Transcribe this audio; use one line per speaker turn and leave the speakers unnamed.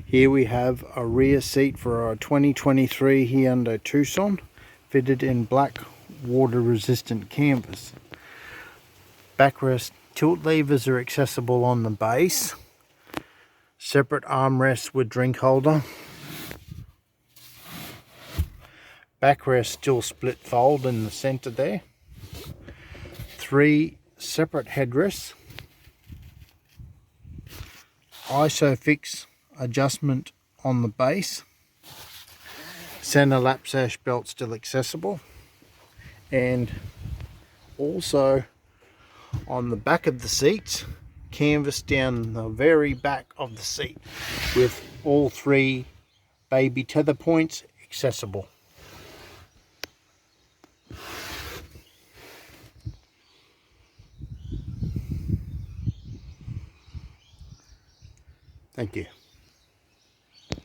Here we have a rear seat for our 2023 Hyundai Tucson, fitted in black water resistant canvas. Backrest tilt levers are accessible on the base. Separate armrests with drink holder. Backrest still split fold in the center there. 3 separate headrests. ISOFIX adjustment on the base. Center lap sash belt still accessible. And also on the back of the seats, canvas down the very back of the seat with all 3 baby tether points accessible. Thank you.